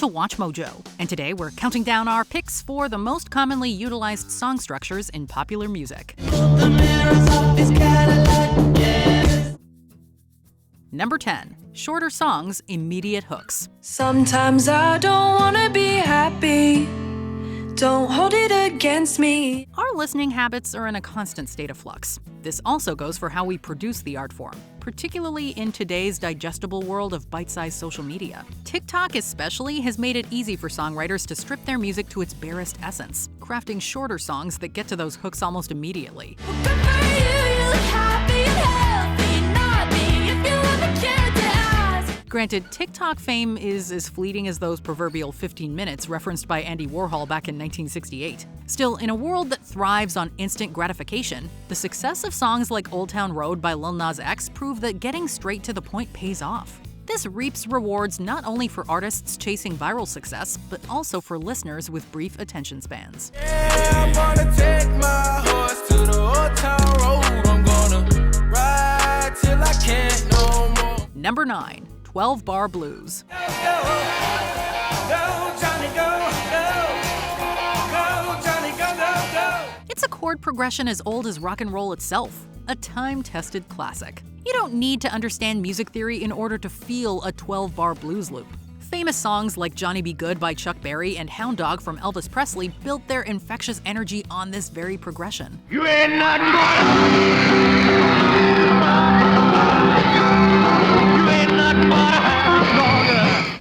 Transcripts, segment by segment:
to WatchMojo, and today we're counting down our picks for the most commonly utilized song structures in popular music. Number 10. Shorter songs, immediate hooks. Sometimes I don't wanna be happy. Don't hold it against me. Our listening habits are in a constant state of flux. This also goes for how we produce the art form, particularly in today's digestible world of bite-sized social media. TikTok especially has made it easy for songwriters to strip their music to its barest essence, crafting shorter songs that get to those hooks almost immediately. Good for you, you look happy and healthy, not me if you ever cared to ask. Granted, TikTok fame is as fleeting as those proverbial 15 minutes referenced by Andy Warhol back in 1968. Still, in a world that thrives on instant gratification, the success of songs like Old Town Road by Lil Nas X prove that getting straight to the point pays off. This reaps rewards not only for artists chasing viral success, but also for listeners with brief attention spans. Yeah, I'm gonna take my horse to the Old Town Road. I'm gonna ride till I can't no more. Number 9. 12-bar blues. Go, Johnny, go, Johnny, go. It's a chord progression as old as rock and roll itself, a time-tested classic. You don't need to understand music theory in order to feel a 12-bar blues loop. Famous songs like Johnny Be Good by Chuck Berry and Hound Dog from Elvis Presley built their infectious energy on this very progression. You ain't nothing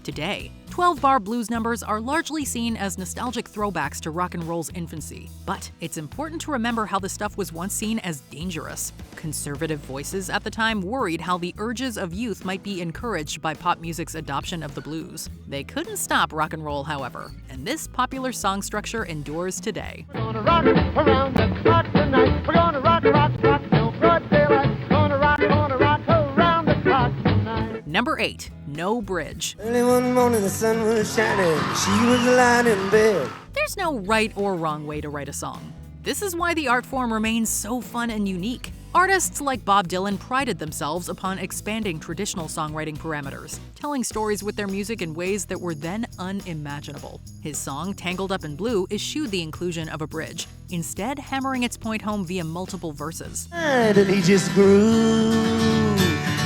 Today, 12-bar blues numbers are largely seen as nostalgic throwbacks to rock and roll's infancy. But it's important to remember how the stuff was once seen as dangerous. Conservative voices at the time worried how the urges of youth might be encouraged by pop music's adoption of the blues. They couldn't stop rock and roll, however, and this popular song structure endures today. We're gonna rock around the clock tonight. We're gonna rock till broad daylight. Gonna rock around the clock tonight. Number 8. No bridge. Early one morning the sun was shining, she was lying in bed. There's no right or wrong way to write a song. This is why the art form remains so fun and unique. Artists like Bob Dylan prided themselves upon expanding traditional songwriting parameters, telling stories with their music in ways that were then unimaginable. His song, Tangled Up in Blue, eschewed the inclusion of a bridge, instead hammering its point home via multiple verses. And he just grew,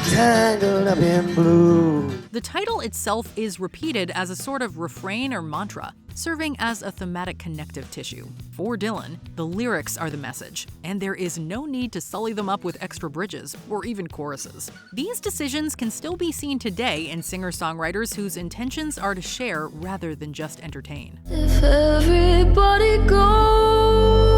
tangled up in blue. The title itself is repeated as a sort of refrain or mantra, serving as a thematic connective tissue. For Dylan, the lyrics are the message, and there is no need to sully them up with extra bridges or even choruses. These decisions can still be seen today in singer-songwriters whose intentions are to share rather than just entertain. If everybody goes.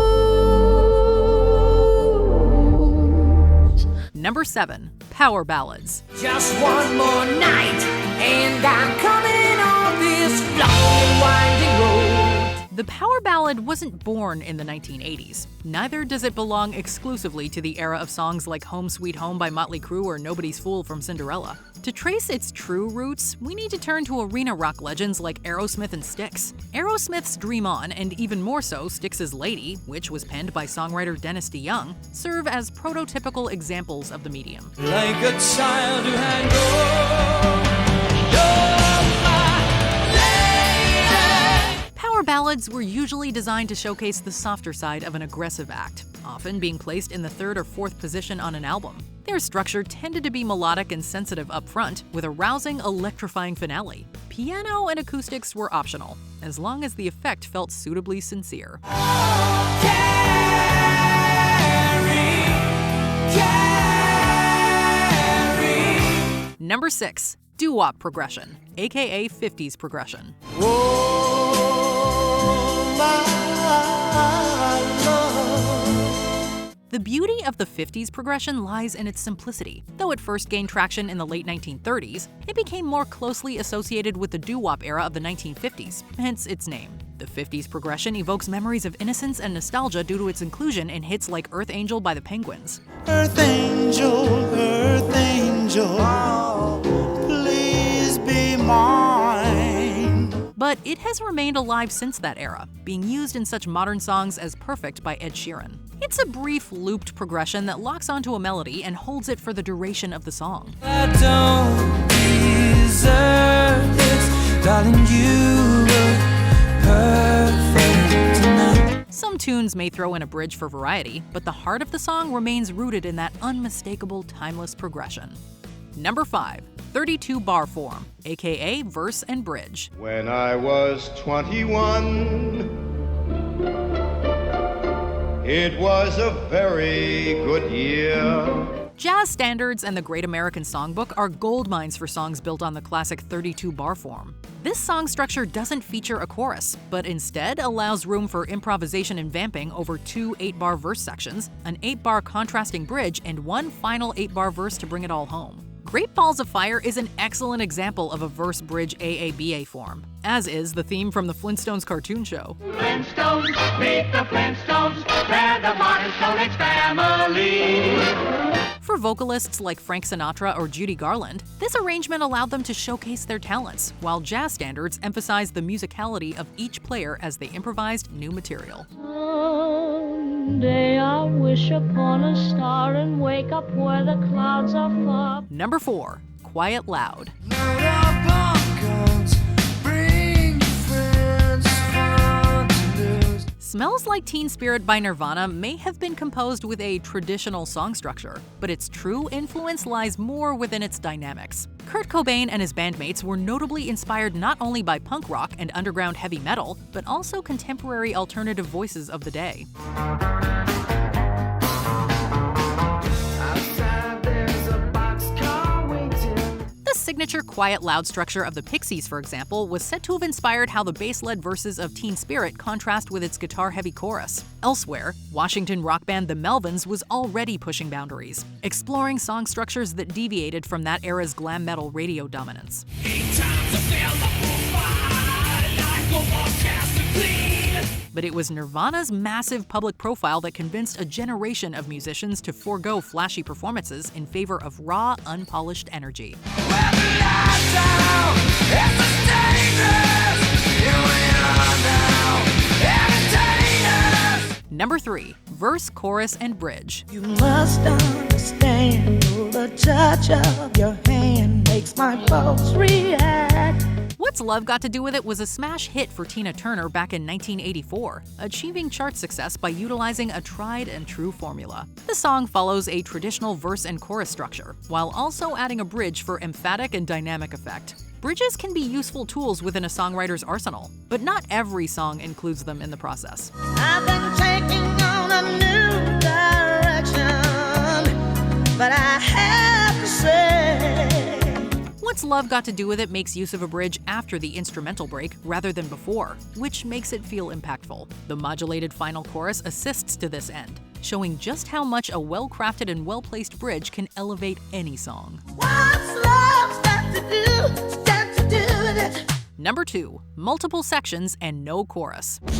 Number 7. Power ballads. Just one more night, and I'm coming on this long winding road. The power ballad wasn't born in the 1980s. Neither does it belong exclusively to the era of songs like Home Sweet Home by Motley Crue or Nobody's Fool from Cinderella. To trace its true roots, we need to turn to arena rock legends like Aerosmith and Styx. Aerosmith's Dream On, and even more so Styx's Lady, which was penned by songwriter Dennis DeYoung, serve as prototypical examples of the medium. Like a child who had no lady. Power ballads were usually designed to showcase the softer side of an aggressive act, often being placed in the 3rd or 4th position on an album. Their structure tended to be melodic and sensitive up front, with a rousing, electrifying finale. Piano and acoustics were optional, as long as the effect felt suitably sincere. Number 6. Doo-wop progression, aka 50s progression. The beauty of the 50s progression lies in its simplicity. Though it first gained traction in the late 1930s, it became more closely associated with the doo-wop era of the 1950s, hence its name. The 50s progression evokes memories of innocence and nostalgia due to its inclusion in hits like Earth Angel by the Penguins. Earth angel, please be mine. But it has remained alive since that era, being used in such modern songs as Perfect by Ed Sheeran. It's a brief, looped progression that locks onto a melody and holds it for the duration of the song. I don't deserve this. Darling, you look perfect tonight. Some tunes may throw in a bridge for variety, but the heart of the song remains rooted in that unmistakable, timeless progression. Number 5. 32-bar form, aka verse and bridge. When I was 21, it was a very good year. Jazz standards and the Great American Songbook are goldmines for songs built on the classic 32-bar form. This song structure doesn't feature a chorus, but instead allows room for improvisation and vamping over 2 8-bar verse sections, an 8-bar contrasting bridge, and one final 8-bar verse to bring it all home. Great Balls of Fire is an excellent example of a verse-bridge AABA form, as is the theme from the Flintstones cartoon show. Flintstones, meet the Flintstones, they're the modern Stone Age family. For vocalists like Frank Sinatra or Judy Garland, this arrangement allowed them to showcase their talents, while jazz standards emphasized the musicality of each player as they improvised new material. Someday I'll wish upon a star and wake up where the clouds are far. Number 4. Quiet Loud. Smells Like Teen Spirit by Nirvana may have been composed with a traditional song structure, but its true influence lies more within its dynamics. Kurt Cobain and his bandmates were notably inspired not only by punk rock and underground heavy metal, but also contemporary alternative voices of the day. The signature quiet loud structure of the Pixies, for example, was said to have inspired how the bass-led verses of Teen Spirit contrast with its guitar-heavy chorus. Elsewhere, Washington rock band The Melvins was already pushing boundaries, exploring song structures that deviated from that era's glam metal radio dominance. But it was Nirvana's massive public profile that convinced a generation of musicians to forego flashy performances in favor of raw, unpolished energy. Number 3. Verse, chorus, and bridge. You must understand, the touch of your hand makes my pulse react. What's Love Got to Do With It was a smash hit for Tina Turner back in 1984, achieving chart success by utilizing a tried and true formula. The song follows a traditional verse and chorus structure, while also adding a bridge for emphatic and dynamic effect. Bridges can be useful tools within a songwriter's arsenal, but not every song includes them in the process. I've been taking on a new direction, but I have to say, What's Love Got to Do With It makes use of a bridge after the instrumental break rather than before, which makes it feel impactful. The modulated final chorus assists to this end, showing just how much a well-crafted and well-placed bridge can elevate any song. what's love's got to do with it? Number 2. Multiple sections and no chorus. But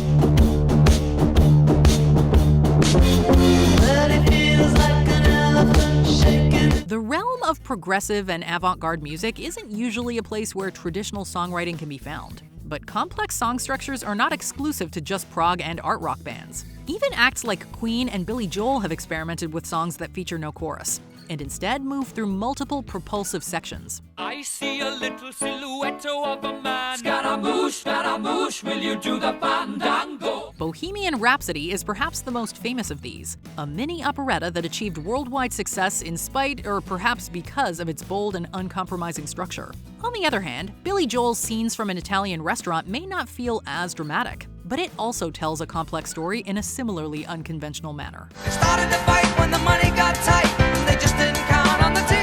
it feels like an elephant shaking. The realm of progressive and avant-garde music isn't usually a place where traditional songwriting can be found. But complex song structures are not exclusive to just prog and art rock bands. Even acts like Queen and Billy Joel have experimented with songs that feature no chorus, and instead move through multiple propulsive sections. I see a little silhouette of a man. Scaramouche, will you do the fandango? Bohemian Rhapsody is perhaps the most famous of these, a mini operetta that achieved worldwide success in spite or perhaps because of its bold and uncompromising structure. On the other hand, Billy Joel's Scenes from an Italian Restaurant may not feel as dramatic, but it also tells a complex story in a similarly unconventional manner. They started to fight when the money got tight. They just didn't count on the tears.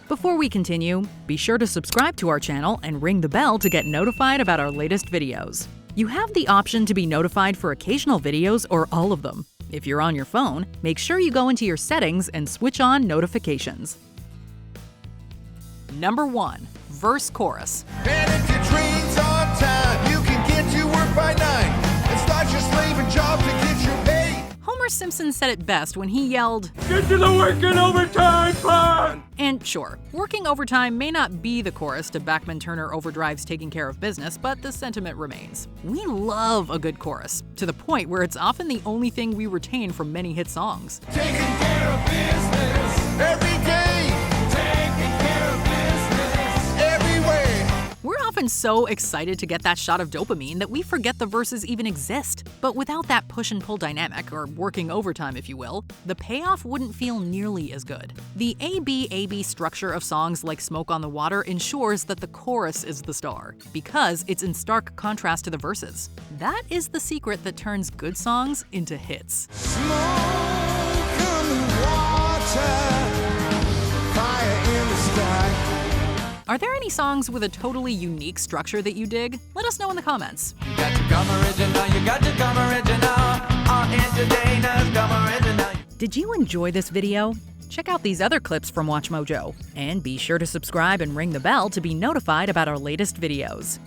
Before we continue, be sure to subscribe to our channel and ring the bell to get notified about our latest videos. You have the option to be notified for occasional videos or all of them. If you're on your phone, make sure you go into your settings and switch on notifications. Number 1. Verse chorus. And if your train's on time, you can get to work by 9 and start your slaving job to get your pay. Homer Simpson said it best when he yelled, Get to the working overtime plan! and sure, working overtime may not be the chorus to Bachman Turner Overdrive's Taking Care of Business, but the sentiment remains. We love a good chorus, to the point where it's often the only thing we retain from many hit songs. Taking care of business every day. Taking care of business often so excited to get that shot of dopamine that we forget the verses even exist. But without that push and pull dynamic, or working overtime if you will, the payoff wouldn't feel nearly as good. The ABAB structure of songs like Smoke on the Water ensures that the chorus is the star, because it's in stark contrast to the verses. That is the secret that turns good songs into hits. Smoke on the water, fire in the sky. Are there any songs with a totally unique structure that you dig? Let us know in the comments. You got to come original, you got to come original. Our entertainers come original. Did you enjoy this video? Check out these other clips from WatchMojo, and be sure to subscribe and ring the bell to be notified about our latest videos.